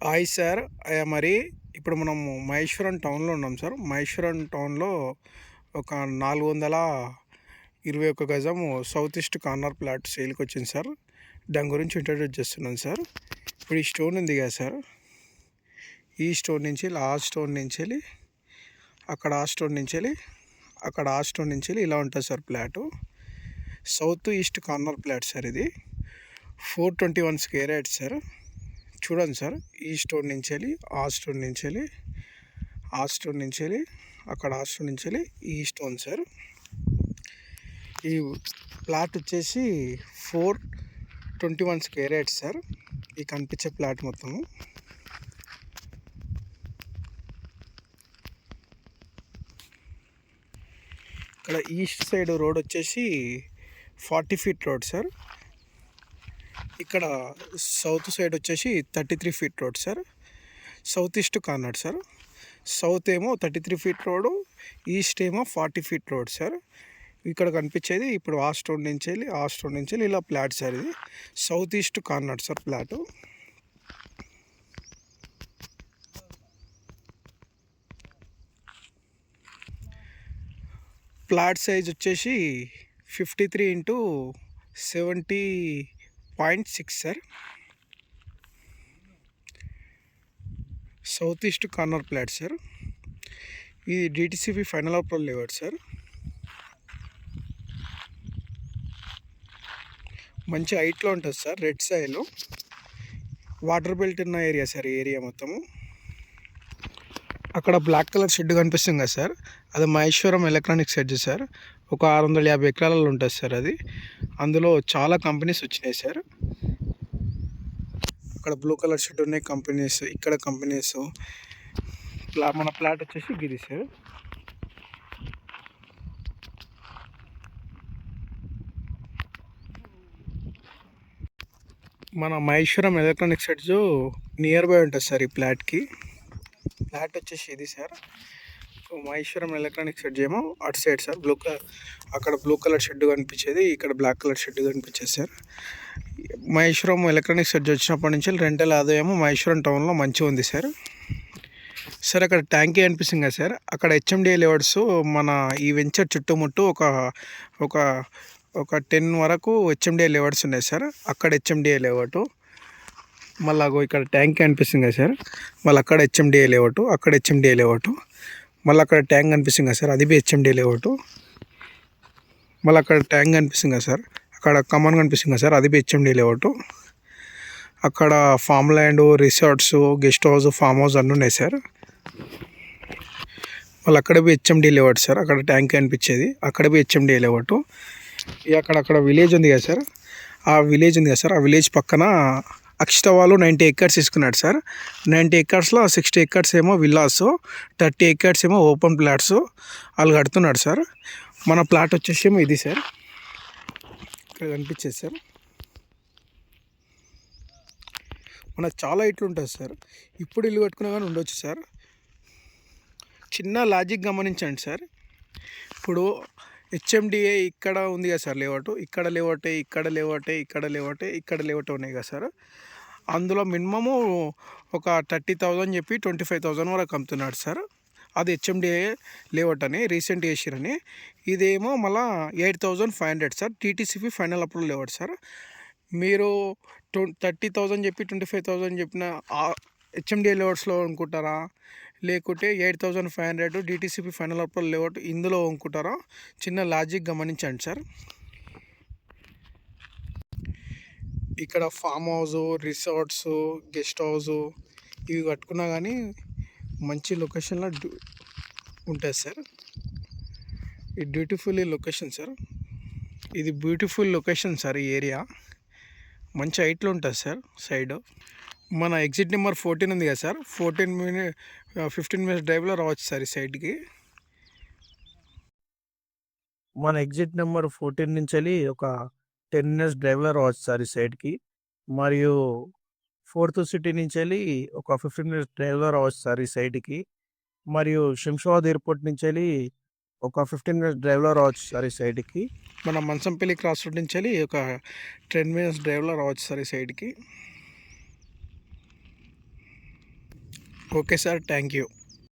Hi sir. మరి ఇప్పుడు మనము మహేశ్వరం టౌన్‌లో ఉన్నాం సార్. మహేశ్వరం టౌన్‌లో ఒక 421 గజము సౌత్ ఈస్ట్ కార్నర్ ప్లాట్ సేల్‌కొచ్చింది సార్. దాని గురించి ఇంట్రడ్యూస్ చేస్తున్నాను సార్. ఇప్పుడు ఈ స్టోన్ ఉంది కదా సార్, ఈ స్టోన్ నుంచి ఆ స్టోన్ నుంచెళ్ళి అక్కడ ఆ స్టోన్ నుంచెళ్ళి అక్కడ ఆ స్టోన్ నుంచెళ్ళి ఇలా ఉంటుంది sir plot. South east corner plot sir ఇది. 421 స్క్వేర్ యార్డ్ సార్. చూడండి సార్, ఈ స్టోన్ నుంచి వెళ్ళి ఆ స్టోన్ నుంచి వెళ్ళి ఆ స్టోన్ నుంచి వెళ్ళి అక్కడ ఆ స్టోన్ నుంచి వెళ్ళి ఈ స్టోన్ సార్. ఈ ప్లాట్ వచ్చేసి 421 స్క్వేర్ యార్డ్ సార్. ఈ కనిపించే ప్లాట్ మొత్తము. ఇక్కడ ఈస్ట్ సైడ్ రోడ్ వచ్చేసి 40 ఫీట్ రోడ్ సార్. ఇక్కడ సౌత్ సైడ్ వచ్చేసి 33 feet road sir. South east corner sir. South ఏమో 33 ఫీట్ రోడ్, ఈస్ట్ ఏమో 40 ఫీట్ రోడ్ సార్. ఇక్కడ కనిపించేది ఇప్పుడు ఆ స్టోన్ నుంచి వెళ్ళి ఇలా ప్లాట్ సార్. ఇది south east corner sir plot. Plot size వచ్చేసి 53x70.6 sir. South east corner plot sir. ఇది DTCP final approval layout sir. మంచి హైట్లో ఉంటుంది sir. Red soil, water belt ఉన్న ఏరియా సార్. ఈ ఏరియా మొత్తము. అక్కడ బ్లాక్ కలర్ షెడ్ కనిపిస్తుంది కదా సార్, అది మహేశ్వరం ఎలక్ట్రానిక్ షెడ్ సార్. ఒక 650 ఎకరాలలో ఉంటుంది సార్ అది. అందులో చాలా కంపెనీస్ వచ్చినాయి సార్. అక్కడ బ్లూ కలర్ షెడ్ ఉన్నాయి కంపెనీస్, ఇక్కడ కంపెనీస్. మన ప్లాట్ వచ్చేసి గిరి సార్. మన Maheshwaram electronic sheds near by ఉంటుంది సార్ ఈ ప్లాట్కి. ప్లాట్ వచ్చేసి ఇది సార్. మహేశ్వరం ఎలక్ట్రానిక్ షెడ్ ఏమో అటు సైడ్ సార్. అక్కడ బ్లూ కలర్ షెడ్ కనిపించేది, ఇక్కడ బ్లాక్ కలర్ షెడ్ కనిపించేది సార్. మహేశ్వరం ఎలక్ట్రానిక్ షెడ్ వచ్చినప్పటి నుంచి రెంటల్ ఆదాయము మహేశ్వరం టౌన్లో మంచిగా ఉంది సార్. సార్ అక్కడ ట్యాంకీ అనిపిస్తుంది కదా సార్, అక్కడ హెచ్ఎండిఏ లేఅవుట్స్ మన ఈ వెంచర్ చుట్టుముట్టు ఒక ఒక ఒక 10 వరకు హెచ్ఎండిఏ లేఅవుట్స్ ఉన్నాయి సార్. అక్కడ హెచ్ఎండిఏ లేఅవుట్, మళ్ళీ ఇక్కడ ట్యాంక్ అనిపిస్తుంది కదా సార్, మళ్ళీ అక్కడ హెచ్ఎండిఏ లేఅవుట్, అక్కడ హెచ్ఎండిఏ లేఅవుట్, మళ్ళీ అక్కడ ట్యాంక్ కనిపిస్తుంది కదా సార్, అది బి హెచ్ఎండిఏ లేఅవుట్, మళ్ళీ అక్కడ ట్యాంక్ కనిపిస్తుంది కదా సార్, అక్కడ కమాన్ కనిపిస్తుంది కదా సార్, అది బి హెచ్ఎండిఏ లేఅవుట్. అక్కడ farm land, resorts, guest house, farm house అన్నీ ఉన్నాయి సార్. మళ్ళీ అక్కడ బి హెచ్ఎండిఏ లేఅవుట్ సార్. అక్కడ ట్యాంక్ కనిపించేది, అక్కడ బి హెచ్ఎండిఏ లేఅవుట్. అక్కడ విలేజ్ ఉంది కదా సార్, ఆ విలేజ్ ఉంది కదా సార్, ఆ విలేజ్ పక్కన అక్షిత వాళ్ళు 90 ఎకర్స్ తీసుకున్నాడు సార్. 90 ఎకర్స్లో 60 ఎకర్స్ ఏమో విల్లాస్, 30 ఎకర్స్ ఏమో ఓపెన్ ప్లాట్స్ వాళ్ళు కడుతున్నాడు సార్. మన ప్లాట్ వచ్చేసి ఏమో ఇది సార్, ఇక్కడ కనిపించేది సార్. మనకు చాలా ఇట్లు ఉంటుంది సార్. ఇప్పుడు ఇల్లు కట్టుకున్నా కానీ ఉండొచ్చు సార్. చిన్న లాజిక్ గమనించండి సార్. ఇప్పుడు హెచ్ఎండిఏ ఇక్కడ ఉంది కదా సార్ లేఅవుట్, ఇక్కడ లేఅవుటే, ఇక్కడ లేఅవుటే, ఇక్కడ లేఅవుటే, ఇక్కడ లేఅవుట్ ఉన్నాయి కదా సార్. అందులో మినిమము ఒక 30,000 చెప్పి 25,000 వరకు అమ్ముతున్నాడు సార్. అది హెచ్ఎండిఏ లేఅవుట్ అని రీసెంట్ చేసిరని. ఇదేమో మళ్ళీ 8,500 sir. TTCP final approval layout sir. మీరు 30,000 చెప్పి 25,000 చెప్పిన హెచ్ఎండిఏ లేఅవుట్స్లో అనుకుంటారా, లేకుంటే 8,500 డిటీసీపీ ఫైనల్ అప్రూవల్ లేఅవుట్ ఇందులో అనుకుంటారా? చిన్న లాజిక్ గమనించండి సార్. ఇక్కడ farm house, resorts, guest house ఇవి కట్టుకున్నా కానీ మంచి లొకేషన్లో ఉంటుంది సార్. ఇది బ్యూటిఫుల్ లొకేషన్ సార్. ఇది బ్యూటిఫుల్ లొకేషన్ సార్. ఈ ఏరియా మంచి హైట్లో ఉంటుంది సార్. సైడ్ మన ఎగ్జిట్ నెంబర్ 14 ఉంది కదా సార్, 15 మినిట్స్ డ్రైవ్లో రావచ్చు సార్ ఈ సైడ్కి. మన ఎగ్జిట్ నెంబర్ 14 నుంచి వెళ్ళి ఒక 10 మినిట్స్ డ్రైవ్లో రావచ్చు సార్ ఈ సైడ్కి. మరియు 4th సిటీ నుంచి వెళ్ళి ఒక 15 మినిట్స్ డ్రైవ్లో రావచ్చు సార్ ఈ సైడ్కి. మరియు శంషాబాద్ ఎయిర్పోర్ట్ నుంచి వెళ్ళి ఒక 15 మినిట్స్ డ్రైవ్లో రావచ్చు సార్ ఈ సైడ్కి. మన మంచంపల్లి క్రాస్ రోడ్ నుంచి వెళ్ళి ఒక 10 మినిట్స్ డ్రైవ్లో రావచ్చు సార్ ఈ సైడ్కి. Okay sir, thank you.